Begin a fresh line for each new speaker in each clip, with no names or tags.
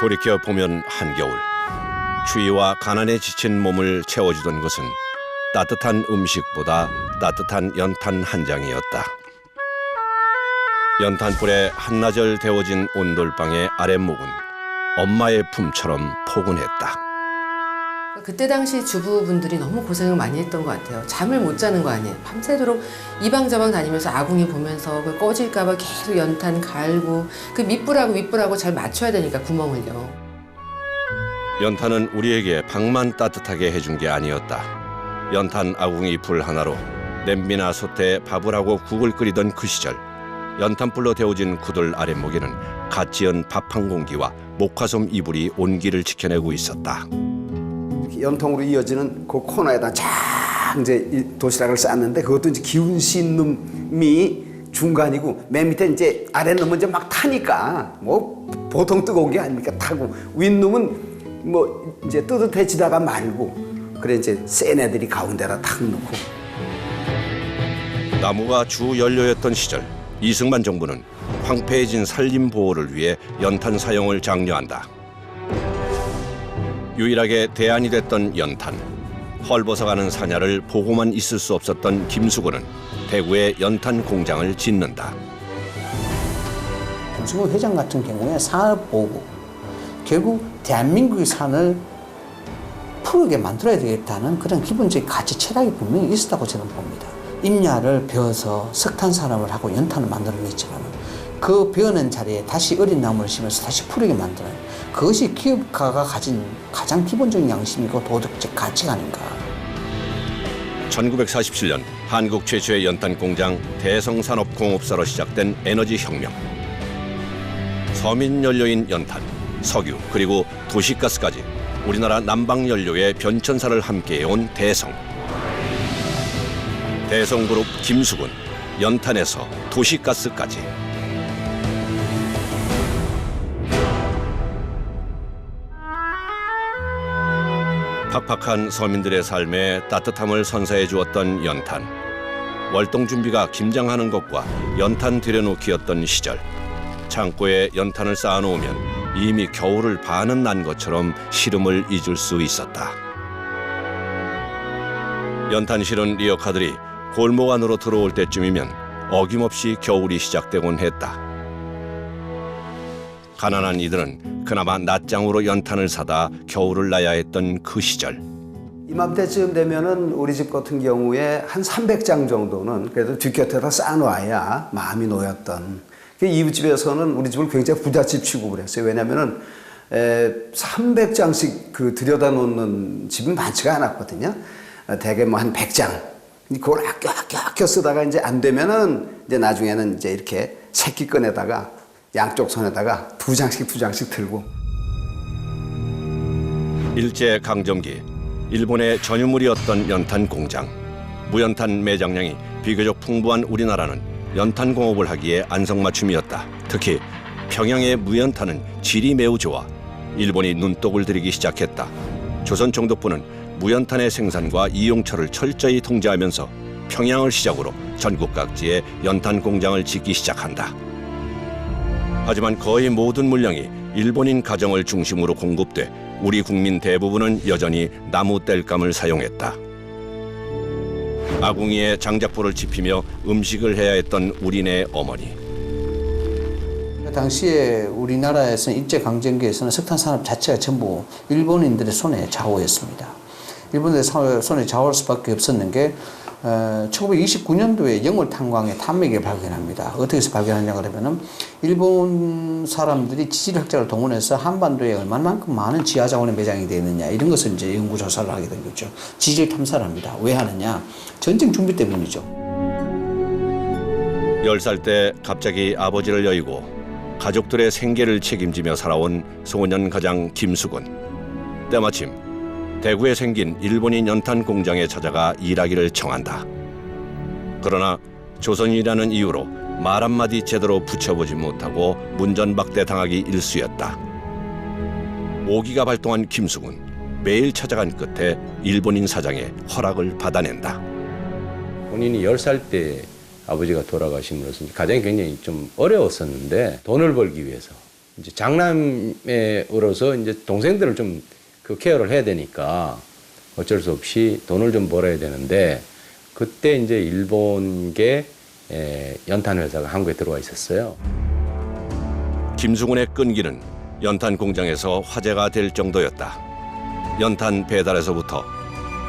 돌이켜보면 한겨울, 추위와 가난에 지친 몸을 채워주던 것은 따뜻한 음식보다 따뜻한 연탄 한 장이었다. 연탄불에 한나절 데워진 온돌방의 아랫목은 엄마의 품처럼 포근했다.
그때 당시 주부분들이 너무 고생을 많이 했던 것 같아요. 잠을 못 자는 거 아니에요. 밤새도록 이방저방 다니면서 아궁이 보면서 그 꺼질까 봐 계속 연탄 갈고 그 밑불하고 윗불하고 잘 맞춰야 되니까 구멍을요.
연탄은 우리에게 방만 따뜻하게 해준 게 아니었다. 연탄 아궁이 불 하나로 냄비나 솥에 밥을 하고 국을 끓이던 그 시절, 연탄불로 데워진 구들 아랫목에는 갓 지은 밥 한 공기와 목화솜 이불이 온기를 지켜내고 있었다.
연통으로 이어지는 그 코너에다 쫙 이제 이 도시락을 쌌는데 그것도 이제 기운 씬 놈이 중간이고 맨 밑에 이제 아랫 놈은 이제 막 타니까 뭐 보통 뜨거운 게 아닙니까? 타고 윗놈은 뭐 이제 뜨뜻해지다가 말고 그래 이제 센 애들이 가운데다 탁 놓고.
나무가 주 연료였던 시절, 이승만 정부는 황폐해진 산림 보호를 위해 연탄 사용을 장려한다. 유일하게 대안이 됐던 연탄. 헐벗어가는 사냐를 보고만 있을 수 없었던 김수근은 대구에 연탄 공장을 짓는다.
김수근 회장 같은 경우에 산업보고 결국 대한민국의 산을 푸르게 만들어야 되겠다는 그런 기본적인 가치 철학이 분명히 있었다고 저는 봅니다. 임야를 베어서 석탄 산업을 하고 연탄을 만들어냈지만 그 베어낸 자리에 다시 어린 나무를 심어서 다시 푸르게 만드는 그것이 기업가가 가진 가장 기본적인 양심이고 도덕적 가치가 아닌가.
1947년 한국 최초의 연탄 공장 대성산업공업사로 시작된 에너지 혁명. 서민 연료인 연탄, 석유 그리고 도시가스까지 우리나라 난방 연료의 변천사를 함께해온 대성. 대성그룹 김수근, 연탄에서 도시가스까지. 팍팍한 서민들의 삶에 따뜻함을 선사해 주었던 연탄. 월동 준비가 김장하는 것과 연탄 들여놓기였던 시절. 창고에 연탄을 쌓아놓으면 이미 겨울을 반은 난 것처럼 시름을 잊을 수 있었다. 연탄 실은 리어카들이 골목 안으로 들어올 때쯤이면 어김없이 겨울이 시작되곤 했다. 가난한 이들은 그나마 낫장으로 연탄을 사다 겨울을 나야 했던 그 시절.
이맘때쯤 되면은 우리 집 같은 경우에 한 300장 정도는 그래도 뒷곁에다 쌓아놔야 마음이 놓였던. 이웃집에서는 우리 집을 굉장히 부잣집 취급을 했어요. 왜냐면은 300장씩 그 들여다 놓는 집은 많지가 않았거든요. 대개 뭐 한 100장. 그걸 아껴 쓰다가 이제 안 되면은 이제 나중에는 이제 이렇게 새끼 꺼내다가 양쪽 손에다가 두 장씩 들고.
일제강점기 일본의 전유물이었던 연탄 공장. 무연탄 매장량이 비교적 풍부한 우리나라는 연탄 공업을 하기에 안성맞춤이었다. 특히 평양의 무연탄은 질이 매우 좋아 일본이 눈독을 들이기 시작했다. 조선 총독부는 무연탄의 생산과 이용처를 철저히 통제하면서 평양을 시작으로 전국 각지에 연탄 공장을 짓기 시작한다. 하지만 거의 모든 물량이 일본인 가정을 중심으로 공급돼 우리 국민 대부분은 여전히 나무 땔감을 사용했다. 아궁이에 장작불을 지피며 음식을 해야 했던 우리네 어머니.
당시에 우리나라에서는 일제강점기에서는 석탄산업 자체가 전부 일본인들의 손에 좌우했습니다. 일본의 손에 좌우할 수밖에 없었는 게 1929년도에 영월탄광의 탄맥을 발견합니다. 어떻게 해서 발견하냐 그러면은 일본 사람들이 지질학자를 동원해서 한반도에 얼마만큼 많은 지하자원의 매장이 되어 있느냐 이런 것을 이제 연구조사를 하게 된 거죠. 지질 탐사를 합니다. 왜 하느냐? 전쟁 준비 때문이죠.
10살 때 갑자기 아버지를 여의고 가족들의 생계를 책임지며 살아온 소년 가장 김수근. 때마침 대구에 생긴 일본인 연탄 공장에 찾아가 일하기를 청한다. 그러나 조선인이라는 이유로 말 한마디 제대로 붙여보지 못하고 문전박대 당하기 일쑤였다. 오기가 발동한 김수근. 매일 찾아간 끝에 일본인 사장의 허락을 받아낸다.
본인이 10살 때 아버지가 돌아가심으로써 가정이 굉장히 좀 어려웠었는데 돈을 벌기 위해서 이제 장남으로서 이제 동생들을 좀 그 케어를 해야 되니까 어쩔 수 없이 돈을 좀 벌어야 되는데 그때 이제 일본계 연탄 회사가 한국에 들어와 있었어요.
김수근의 끈기는 연탄 공장에서 화제가 될 정도였다. 연탄 배달에서부터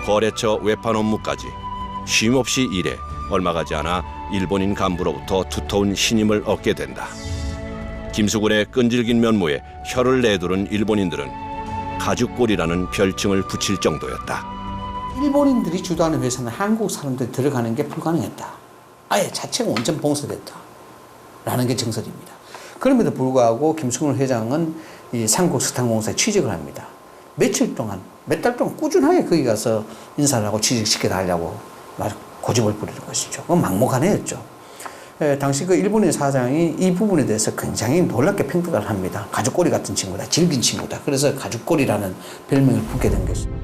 거래처 외판 업무까지 쉼없이 일해 얼마 가지 않아 일본인 간부로부터 두터운 신임을 얻게 된다. 김수근의 끈질긴 면모에 혀를 내두른 일본인들은 가죽골이라는 별칭을 붙일 정도였다.
일본인들이 주도하는 회사는 한국 사람들이 들어가는 게 불가능했다. 아예 자체가 완전 봉쇄됐다. 라는 게 정설입니다. 그럼에도 불구하고 김수근 회장은 이 삼국석탄공사에 취직을 합니다. 며칠 동안, 몇 달 동안 꾸준하게 거기 가서 인사를 하고 취직시켜달라고 고집을 부리는 것이죠. 그건 막무가내 였죠. 당시 그 일본의 사장이 이 부분에 대해서 굉장히 놀랍게 평가를 합니다. 가죽꼬리 같은 친구다, 질긴 친구다. 그래서 가죽꼬리라는 별명을 붙게 된 것입니다.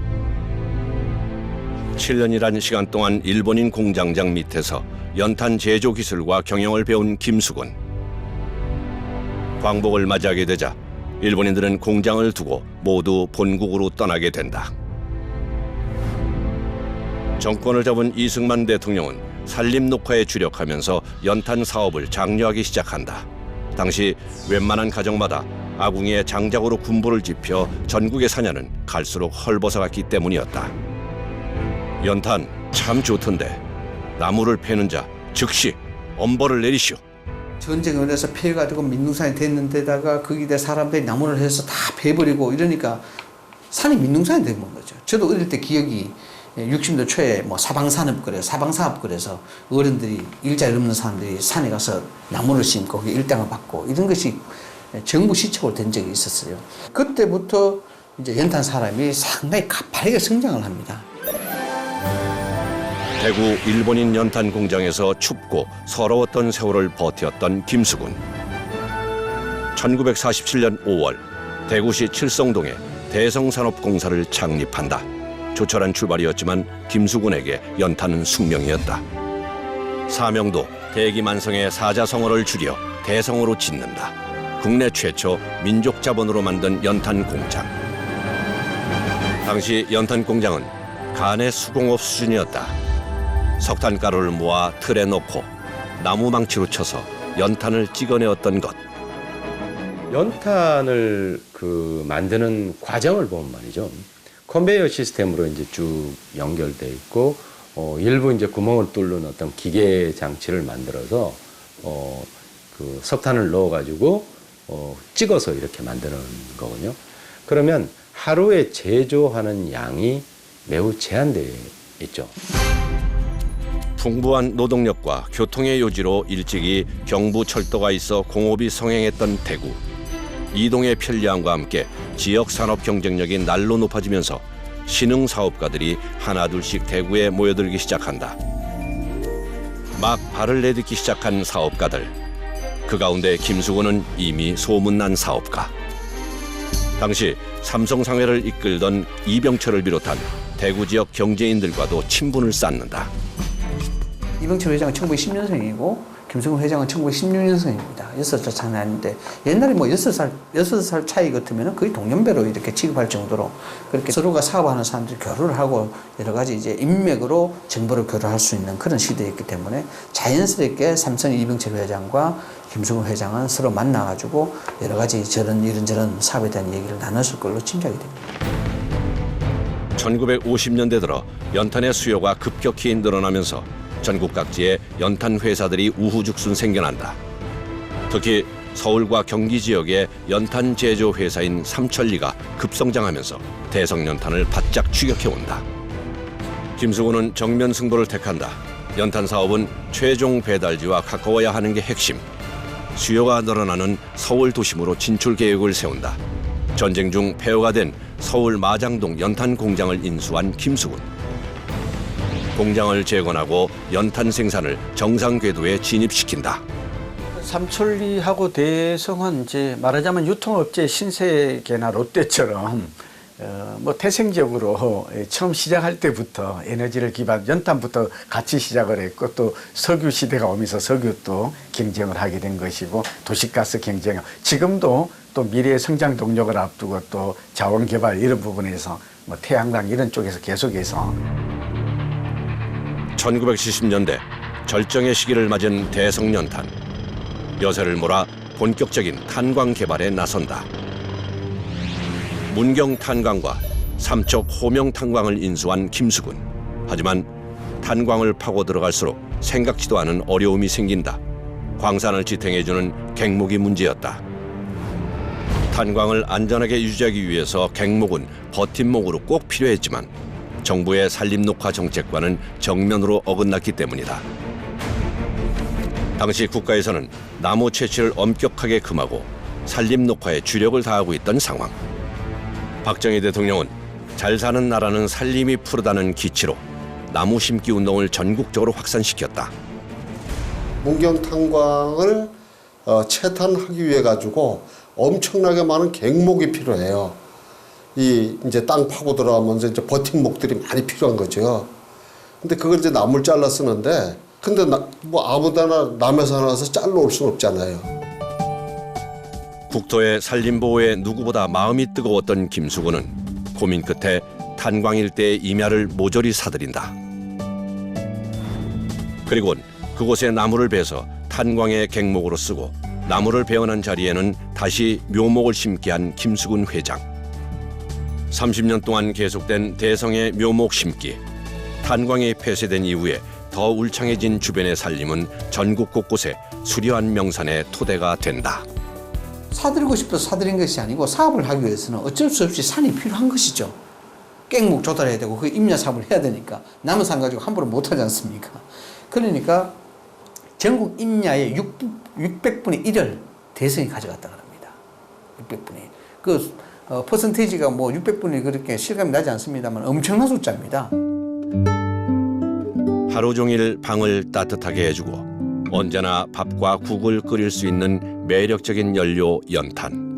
7년이라는 시간 동안 일본인 공장장 밑에서 연탄 제조 기술과 경영을 배운 김수근. 광복을 맞이하게 되자 일본인들은 공장을 두고 모두 본국으로 떠나게 된다. 정권을 잡은 이승만 대통령은 산림 녹화에 주력하면서 연탄 사업을 장려하기 시작한다. 당시 웬만한 가정마다 아궁이에 장작으로 군부를 지펴 전국에 사냐는 갈수록 헐벗어갔기 때문이었다. 연탄 참 좋던데 나무를 패는 자 즉시 엄벌을 내리시오.
전쟁을 해서 패가지고 민둥산이 됐는 데다가 거기다 사람들이 나무를 해서 다 패버리고 이러니까 산이 민둥산이 된 거죠. 저도 어릴 때 기억이 60대 초에 뭐 사방사업 그래서 어른들이 일자리 없는 사람들이 산에 가서 나무를 심고 거기 일당을 받고 이런 것이 정부 시책으로 된 적이 있었어요. 그때부터 이제 연탄 사람이 상당히 가파르게 성장을 합니다.
대구 일본인 연탄 공장에서 춥고 서러웠던 세월을 버텼던 김수근. 1947년 5월 대구시 칠성동에 대성산업공사를 창립한다. 조촐한 출발이었지만 김수근에게 연탄은 숙명이었다. 사명도 대기만성의 사자성어를 줄여 대성어로 짓는다. 국내 최초 민족 자본으로 만든 연탄 공장. 당시 연탄 공장은 간의 수공업 수준이었다. 석탄가루를 모아 틀에 넣고 나무 망치로 쳐서 연탄을 찍어내었던 것.
연탄을 만드는 과정을 보면 말이죠. 컨베이어 시스템으로 이제 쭉 연결돼 있고 일부 이제 구멍을 뚫는 어떤 기계 장치를 만들어서 석탄을 넣어가지고 찍어서 이렇게 만드는 거거든요. 그러면 하루에 제조하는 양이 매우 제한되어 있죠.
풍부한 노동력과 교통의 요지로 일찍이 경부철도가 있어 공업이 성행했던 대구. 이동의 편리함과 함께 지역 산업 경쟁력이 날로 높아지면서 신흥 사업가들이 하나둘씩 대구에 모여들기 시작한다. 막 발을 내딛기 시작한 사업가들. 그 가운데 김수근은 이미 소문난 사업가. 당시 삼성상회를 이끌던 이병철을 비롯한 대구 지역 경제인들과도 친분을 쌓는다.
이병철 회장은 1910년생이고 김수근 회장은 1916년생입니다. 6살 차이 나는데 옛날에 뭐 6살 차이 같으면 거의 동년배로 이렇게 취급할 정도로 그렇게 서로가 사업하는 사람들이 교류를 하고 여러 가지 이제 인맥으로 정보를 교류할 수 있는 그런 시대였기 때문에 자연스럽게 삼성 이병철 회장과 김수근 회장은 서로 만나가지고 여러 가지 이런저런 사업에 대한 얘기를 나눴을 걸로 짐작이 됩니다.
1950년대 들어 연탄의 수요가 급격히 늘어나면서 전국 각지에 연탄 회사들이 우후죽순 생겨난다. 특히 서울과 경기 지역의 연탄 제조 회사인 삼천리가 급성장하면서 대성연탄을 바짝 추격해온다. 김수근은 정면 승부를 택한다. 연탄 사업은 최종 배달지와 가까워야 하는 게 핵심. 수요가 늘어나는 서울 도심으로 진출 계획을 세운다. 전쟁 중 폐허가 된 서울 마장동 연탄 공장을 인수한 김수근. 공장을 재건하고 연탄 생산을 정상 궤도에 진입시킨다.
삼천리하고 대성은 이제 말하자면 유통업체 신세계나 롯데처럼 뭐 태생적으로 처음 시작할 때부터 에너지를 기반 연탄부터 같이 시작을 했고 또 석유 시대가 오면서 석유도 경쟁을 하게 된 것이고 도시가스 경쟁 지금도 또 미래의 성장 동력을 앞두고 또 자원 개발 이런 부분에서 뭐 태양광 이런 쪽에서 계속해서
1970년대 절정의 시기를 맞은 대성연탄. 여세를 몰아 본격적인 탄광 개발에 나선다. 문경 탄광과 삼척 호명 탄광을 인수한 김수근. 하지만 탄광을 파고 들어갈수록 생각지도 않은 어려움이 생긴다. 광산을 지탱해주는 갱목이 문제였다. 탄광을 안전하게 유지하기 위해서 갱목은 버팀목으로 꼭 필요했지만 정부의 산림녹화 정책과는 정면으로 어긋났기 때문이다. 당시 국가에서는 나무 채취를 엄격하게 금하고 산림녹화에 주력을 다하고 있던 상황. 박정희 대통령은 잘 사는 나라는 산림이 푸르다는 기치로 나무 심기 운동을 전국적으로 확산시켰다.
문경 탄광을 채탄하기 위해 가지고 엄청나게 많은 갱목이 필요해요. 이제 땅 파고 들어가면서 이제 버팀목들이 많이 필요한 거죠. 근데 그걸 이제 나무를 잘라 쓰는데, 근데 뭐 아무데나 남에서 나와서 잘라 올 수는 없잖아요.
국토의 산림 보호에 누구보다 마음이 뜨거웠던 김수근은 고민 끝에 탄광 일대의 임야를 모조리 사들인다. 그리곤 그곳에 나무를 베서 탄광의 갱목으로 쓰고 나무를 베어난 자리에는 다시 묘목을 심게 한 김수근 회장. 30년 동안 계속된 대성의 묘목 심기. 탄광이 폐쇄된 이후에 더 울창해진 주변의 산림은 전국 곳곳에 수려한 명산의 토대가 된다.
사들이고 싶어서 사들인 것이 아니고 사업을 하기 위해서는 어쩔 수 없이 산이 필요한 것이죠. 깽목 조달해야 되고 그 임야 사업을 해야 되니까 남은 산 가지고 함부로 못하지 않습니까? 그러니까 전국 임야의 600분의 1을 대성이 가져갔다 그럽니다. 600분의 1. 그 퍼센테이지가 뭐 600분이 그렇게 실감이 나지 않습니다만 엄청난 숫자입니다.
하루 종일 방을 따뜻하게 해주고 언제나 밥과 국을 끓일 수 있는 매력적인 연료 연탄.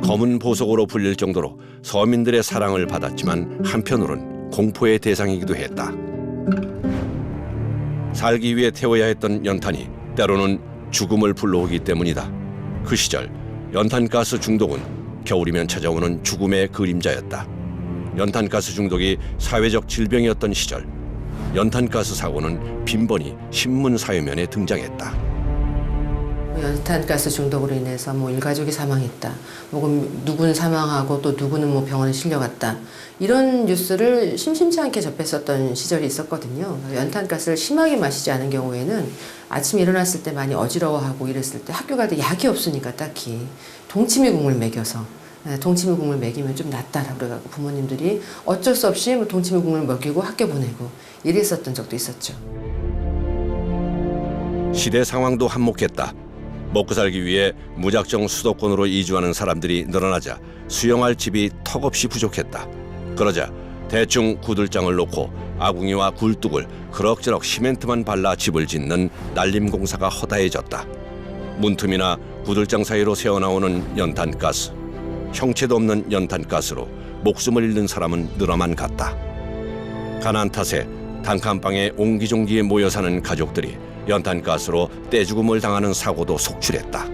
검은 보석으로 불릴 정도로 서민들의 사랑을 받았지만 한편으론 공포의 대상이기도 했다. 살기 위해 태워야 했던 연탄이 때로는 죽음을 불러오기 때문이다. 그 시절 연탄가스 중독은 겨울이면 찾아오는 죽음의 그림자였다. 연탄가스 중독이 사회적 질병이었던 시절 연탄가스 사고는 빈번히 신문 사회면에 등장했다.
연탄가스 중독으로 인해서 뭐 일가족이 사망했다. 혹은 누구는 사망하고 또 누구는 뭐 병원에 실려갔다. 이런 뉴스를 심심치 않게 접했었던 시절이 있었거든요. 연탄가스를 심하게 마시지 않은 경우에는 아침에 일어났을 때 많이 어지러워하고 이랬을 때 학교 갈 때 약이 없으니까 딱히 동치미국물 먹여서 동치미국물 먹이면 좀 낫다라고 그래갖고 부모님들이 어쩔 수 없이 뭐 동치미국물 먹이고 학교 보내고 이랬었던 적도 있었죠.
시대 상황도 한몫했다. 먹고 살기 위해 무작정 수도권으로 이주하는 사람들이 늘어나자 수용할 집이 턱없이 부족했다. 그러자 대충 구들장을 놓고 아궁이와 굴뚝을 그럭저럭 시멘트만 발라 집을 짓는 난림공사가 허다해졌다. 문틈이나 구들장 사이로 새어나오는 연탄가스. 형체도 없는 연탄가스로 목숨을 잃는 사람은 늘어만 갔다. 가난 탓에 단칸방에 옹기종기 모여 사는 가족들이 연탄가스로 떼죽음을 당하는 사고도 속출했다.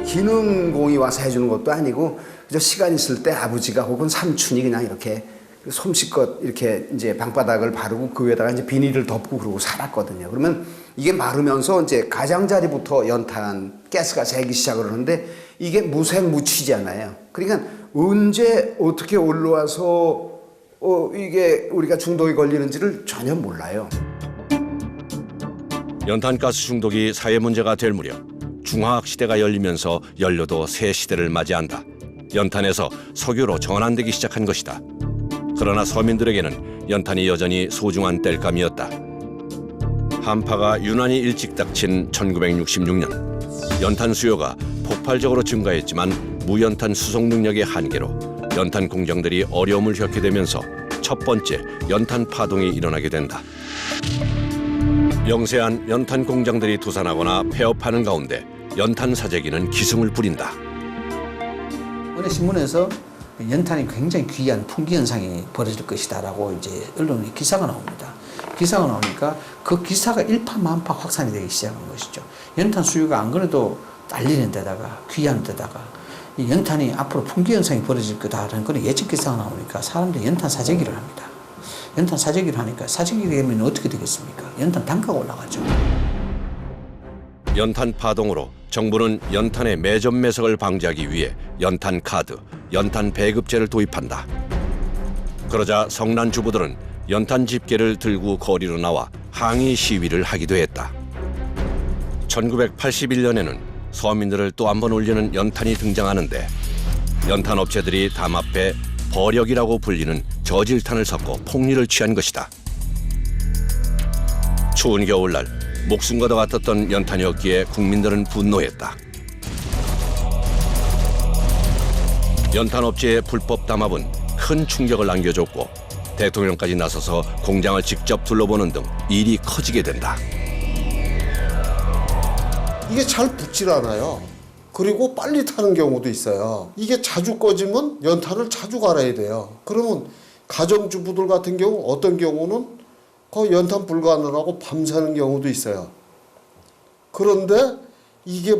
기능공이 와서 해주는 것도 아니고 그저 시간 있을 때 아버지가 혹은 삼촌이 그냥 이렇게 솜씨껏 이렇게 이제 방바닥을 바르고 그 위에다가 이제 비닐을 덮고 그러고 살았거든요. 그러면 이게 마르면서 이제 가장자리부터 연탄 가스가 새기 시작을 하는데 이게 무색무취잖아요. 그러니까 언제 어떻게 올라와서 이게 우리가 중독이 걸리는지를 전혀 몰라요.
연탄가스 중독이 사회 문제가 될 무렵 중화학 시대가 열리면서 연료도 새 시대를 맞이한다. 연탄에서 석유로 전환되기 시작한 것이다. 그러나 서민들에게는 연탄이 여전히 소중한 땔감이었다. 한파가 유난히 일찍 닥친 1966년 연탄 수요가 폭발적으로 증가했지만 무연탄 수송 능력의 한계로 연탄 공장들이 어려움을 겪게 되면서 첫 번째 연탄 파동이 일어나게 된다. 영세한 연탄 공장들이 도산하거나 폐업하는 가운데 연탄 사재기는 기승을 부린다.
오늘 신문에서 연탄이 굉장히 귀한 풍기 현상이 벌어질 것이다라고 이제 언론에 기사가 나옵니다. 기사가 나오니까 그 기사가 일파만파 확산이 되기 시작한 것이죠. 연탄 수요가 안 그래도 딸리는 데다가 귀한 데다가 이 연탄이 앞으로 풍기 현상이 벌어질 거다라는 그런 예측 기사가 나오니까 사람들이 연탄 사재기를 합니다. 연탄 사재기를 하니까 사재기 되면 어떻게 되겠습니까? 연탄 단가가 올라가죠.
연탄 파동으로 정부는 연탄의 매점 매석을 방지하기 위해 연탄 카드, 연탄 배급제를 도입한다. 그러자 성난 주부들은 연탄 집게를 들고 거리로 나와 항의 시위를 하기도 했다. 1981년에는 서민들을 또 한 번 울리는 연탄이 등장하는데 연탄 업체들이 담 앞에 버력이라고 불리는 저질탄을 섞어 폭리를 취한 것이다. 추운 겨울날 목숨과 더 같았던 연탄이었기에 국민들은 분노했다. 연탄업체의 불법 담합은 큰 충격을 안겨줬고 대통령까지 나서서 공장을 직접 둘러보는 등 일이 커지게 된다.
이게 잘 붙질 않아요. 그리고 빨리 타는 경우도 있어요. 이게 자주 꺼지면 연탄을 자주 갈아야 돼요. 그러면 가정주부들 같은 경우 어떤 경우는 그 연탄 불가능하고 밤새는 경우도 있어요. 그런데 이게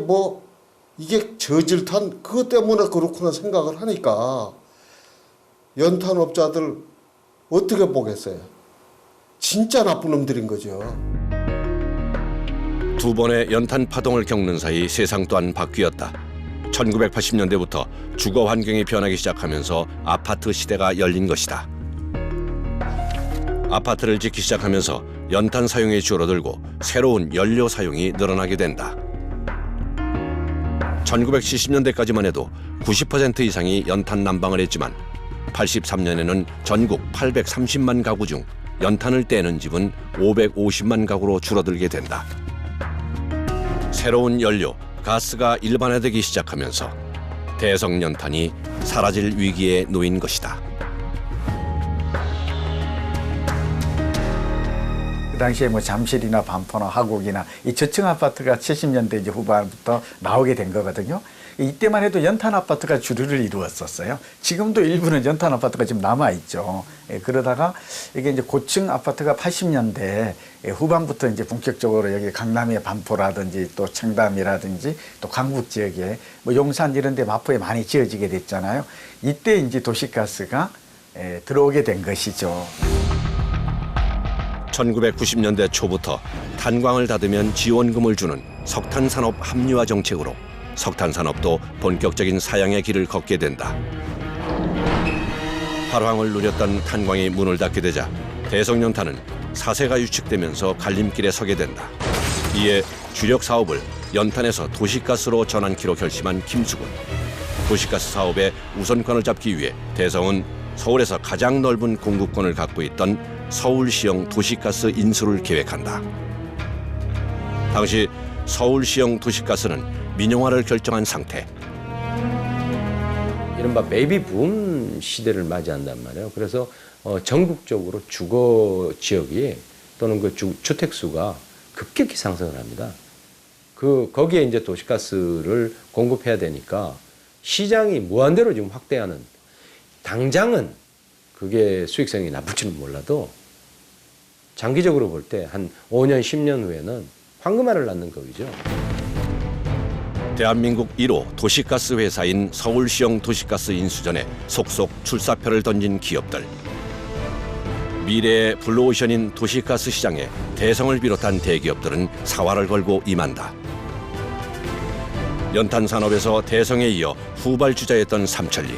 저질탄 그것 때문에 그렇구나 생각을 하니까 연탄업자들 어떻게 보겠어요? 진짜 나쁜 놈들인 거죠.
두 번의 연탄 파동을 겪는 사이 세상 또한 바뀌었다. 1980년대부터 주거 환경이 변하기 시작하면서 아파트 시대가 열린 것이다. 아파트를 짓기 시작하면서 연탄 사용이 줄어들고 새로운 연료 사용이 늘어나게 된다. 1970년대까지만 해도 90% 이상이 연탄 난방을 했지만 83년에는 전국 830만 가구 중 연탄을 떼는 집은 550만 가구로 줄어들게 된다. 새로운 연료, 가스가 일반화되기 시작하면서 대성 연탄이 사라질 위기에 놓인 것이다.
그 당시에 뭐 잠실이나 반포나 화곡이나 이 저층 아파트가 70년대 이제 후반부터 나오게 된 거거든요. 이때만 해도 연탄 아파트가 주류를 이루었었어요. 지금도 일부는 연탄 아파트가 지금 남아 있죠. 그러다가 이게 이제 고층 아파트가 80년대 후반부터 이제 본격적으로 여기 강남의 반포라든지 또 청담이라든지 또 강북 지역에 뭐 용산 이런 데 마포에 많이 지어지게 됐잖아요. 이때 이제 도시가스가 들어오게 된 것이죠.
1990년대 초부터 탄광을 닫으면 지원금을 주는 석탄산업 합리화 정책으로 석탄산업도 본격적인 사양의 길을 걷게 된다. 활황을 누렸던 탄광이 문을 닫게 되자 대성연탄은 사세가 유축되면서 갈림길에 서게 된다. 이에 주력 사업을 연탄에서 도시가스로 전환키로 결심한 김수근. 도시가스 사업의 우선권을 잡기 위해 대성은 서울에서 가장 넓은 공급권을 갖고 있던 서울시형 도시가스 인수를 계획한다. 당시 서울시형 도시가스는 민영화를 결정한 상태.
이른바 베이비 붐 시대를 맞이한단 말이에요. 그래서 전국적으로 주거 지역이 또는 그 주택 수가 급격히 상승을 합니다. 거기에 이제 도시가스를 공급해야 되니까 시장이 무한대로 지금 확대하는, 당장은 그게 수익성이 나쁠지는 몰라도 장기적으로 볼 때 한 5년, 10년 후에는 황금알을 낳는 거죠.
대한민국 1호 도시가스 회사인 서울시형 도시가스 인수전에 속속 출사표를 던진 기업들. 미래의 블루오션인 도시가스 시장에 대성을 비롯한 대기업들은 사활을 걸고 임한다. 연탄 산업에서 대성에 이어 후발주자였던 삼천리.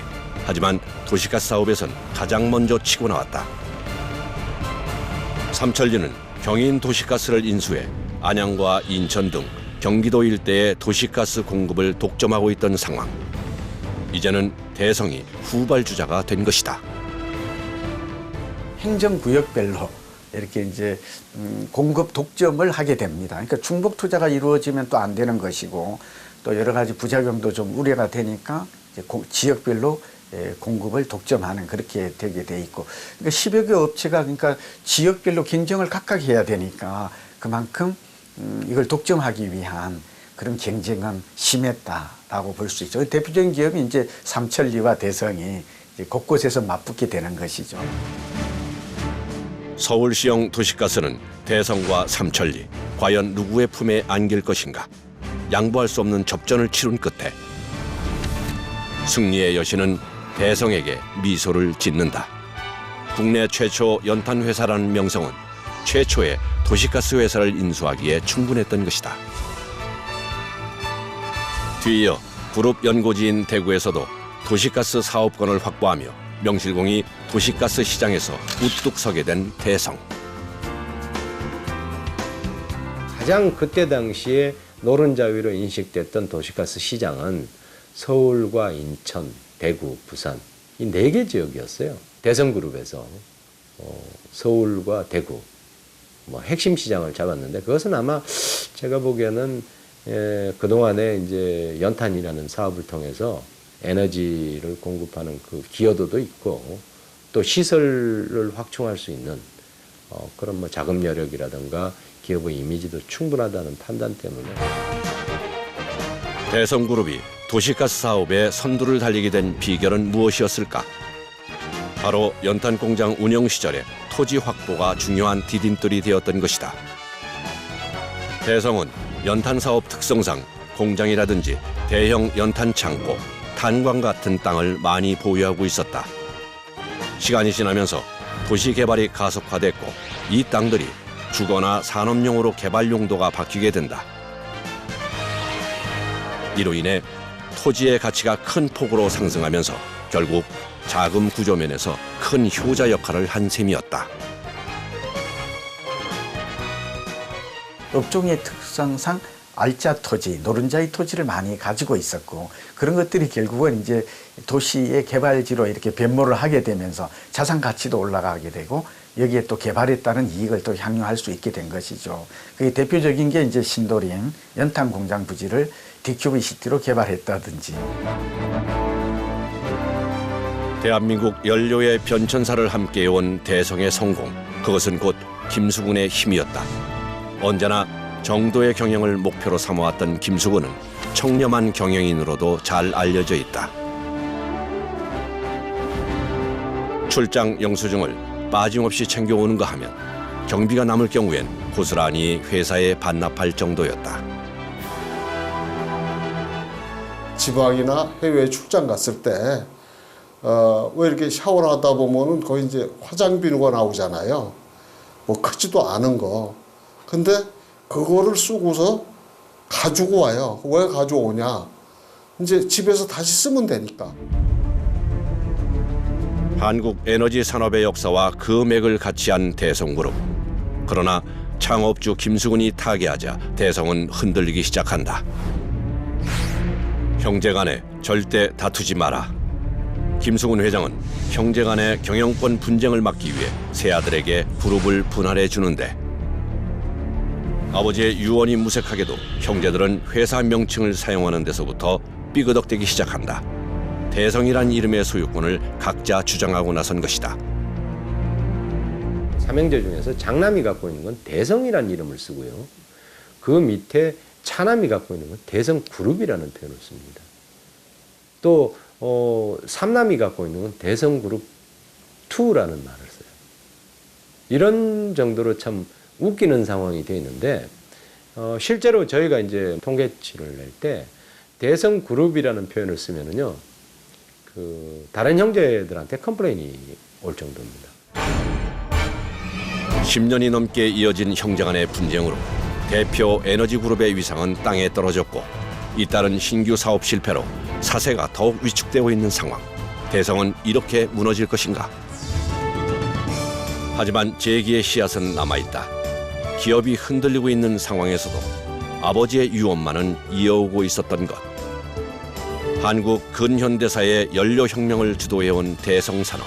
하지만 도시가스 사업에선 가장 먼저 치고 나왔다. 삼천리는 경인 도시가스를 인수해 안양과 인천 등 경기도 일대의 도시가스 공급을 독점하고 있던 상황. 이제는 대성이 후발주자가 된 것이다.
행정구역별로 이렇게 이제 공급 독점을 하게 됩니다. 그러니까 중복 투자가 이루어지면 또 안 되는 것이고 또 여러 가지 부작용도 좀 우려가 되니까 이제 지역별로 공급을 독점하는 그렇게 되게 돼 있고, 그러니까 10여 개 업체가 그러니까 지역별로 경쟁을 각각 해야 되니까 그만큼 이걸 독점하기 위한 그런 경쟁은 심했다라고 볼 수 있죠. 대표적인 기업이 이제 삼천리와 대성이 이제 곳곳에서 맞붙게 되는 것이죠.
서울시형 도시가스는 대성과 삼천리, 과연 누구의 품에 안길 것인가? 양보할 수 없는 접전을 치룬 끝에 승리의 여신은 대성에게 미소를 짓는다. 국내 최초 연탄 회사라는 명성은 최초의 도시가스 회사를 인수하기에 충분했던 것이다. 뒤이어 그룹 연고지인 대구에서도 도시가스 사업권을 확보하며 명실공히 도시가스 시장에서 우뚝 서게 된 대성.
가장 그때 당시에 노른자위로 인식됐던 도시가스 시장은 서울과 인천, 대구, 부산 이 4개 지역이었어요. 대성그룹에서 서울과 대구 핵심 시장을 잡았는데 그것은 아마 제가 보기에는 그동안에 이제 연탄이라는 사업을 통해서 에너지를 공급하는 그 기여도도 있고 또 시설을 확충할 수 있는 그런 자금 여력이라든가 기업의 이미지도 충분하다는 판단 때문에
대성그룹이 도시가스 사업에 선두를 달리게 된 비결은 무엇이었을까? 바로 연탄 공장 운영 시절에 토지 확보가 중요한 디딤돌이 되었던 것이다. 대성은 연탄 사업 특성상 공장이라든지 대형 연탄 창고, 탄광 같은 땅을 많이 보유하고 있었다. 시간이 지나면서 도시 개발이 가속화됐고 이 땅들이 주거나 산업용으로 개발 용도가 바뀌게 된다. 이로 인해 토지의 가치가 큰 폭으로 상승하면서 결국 자금 구조 면에서 큰 효자 역할을 한 셈이었다.
업종의 특성상 알짜 토지, 노른자의 토지를 많이 가지고 있었고 그런 것들이 결국은 이제 도시의 개발지로 이렇게 변모를 하게 되면서 자산 가치도 올라가게 되고 여기에 또 개발에 따른 이익을 또 향유할 수 있게 된 것이죠. 그게 대표적인 게 이제 신도림 연탄 공장 부지를 DQVCT로 개발했다든지.
대한민국 연료의 변천사를 함께해온 대성의 성공, 그것은 곧 김수근의 힘이었다. 언제나 정도의 경영을 목표로 삼아왔던 김수근은 청렴한 경영인으로도 잘 알려져 있다. 출장 영수증을 빠짐없이 챙겨오는가 하면 경비가 남을 경우엔 고스란히 회사에 반납할 정도였다.
지방이나 해외 출장 갔을 때 왜 이렇게 샤워를 하다 보면은 거기 이제 화장 비누가 나오잖아요. 뭐 크지도 않은 거. 근데 그거를 쓰고서 가지고 와요. 왜 가져오냐? 이제 집에서 다시 쓰면 되니까.
한국 에너지 산업의 역사와 그 맥을 같이 한 대성그룹. 그러나 창업주 김수근이 타계하자 대성은 흔들리기 시작한다. 형제간에 절대 다투지 마라. 김수근 회장은 형제간의 경영권 분쟁을 막기 위해 세 아들에게 그룹을 분할해 주는데 아버지의 유언이 무색하게도 형제들은 회사 명칭을 사용하는 데서부터 삐그덕대기 시작한다. 대성이란 이름의 소유권을 각자 주장하고 나선 것이다.
삼형제 중에서 장남이 갖고 있는 건 대성이라는 이름을 쓰고요. 그 밑에 차남이 갖고 있는 건 대성그룹이라는 표현을 씁니다. 또 삼남이 갖고 있는 건 대성그룹2라는 말을 써요. 이런 정도로 참 웃기는 상황이 되어 있는데 실제로 저희가 이제 통계치를 낼 때 대성그룹이라는 표현을 쓰면은요, 다른 형제들한테 컴플레인이 올 정도입니다.
10년이 넘게 이어진 형제간의 분쟁으로 대표 에너지그룹의 위상은 땅에 떨어졌고 잇따른 신규 사업 실패로 사세가 더욱 위축되고 있는 상황. 대성은 이렇게 무너질 것인가? 하지만 재기의 씨앗은 남아있다. 기업이 흔들리고 있는 상황에서도 아버지의 유언만은 이어오고 있었던 것. 한국 근현대사의 연료혁명을 주도해온 대성산업.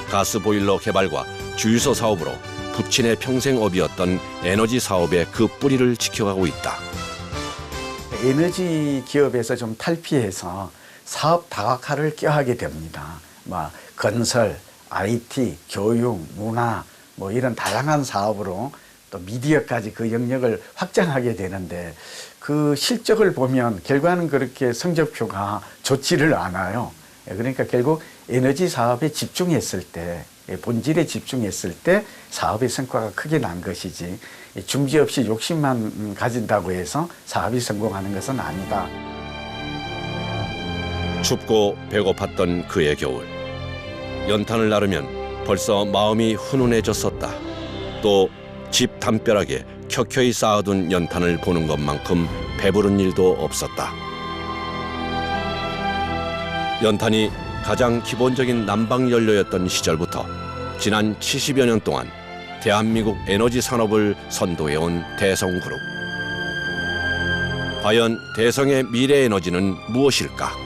가스보일러 개발과 주유소 사업으로 부친의 평생업이었던 에너지 사업의 그 뿌리를 지켜가고 있다.
에너지 기업에서 좀 탈피해서 사업 다각화를 껴하게 됩니다. 건설, IT, 교육, 문화 이런 다양한 사업으로 또 미디어까지 그 영역을 확장하게 되는데 그 실적을 보면 결과는 그렇게 성적표가 좋지를 않아요. 그러니까 결국 에너지 사업에 집중했을 때, 본질에 집중했을 때 사업의 성과가 크게 난 것이지 중지 없이 욕심만 가진다고 해서 사업이 성공하는 것은 아니다.
춥고 배고팠던 그의 겨울. 연탄을 나르면 벌써 마음이 훈훈해졌었다. 또 집 담벼락에 켜켜이 쌓아둔 연탄을 보는 것만큼 배부른 일도 없었다. 연탄이 가장 기본적인 난방 연료였던 시절부터 지난 70여 년 동안 대한민국 에너지 산업을 선도해온 대성그룹. 과연 대성의 미래 에너지는 무엇일까?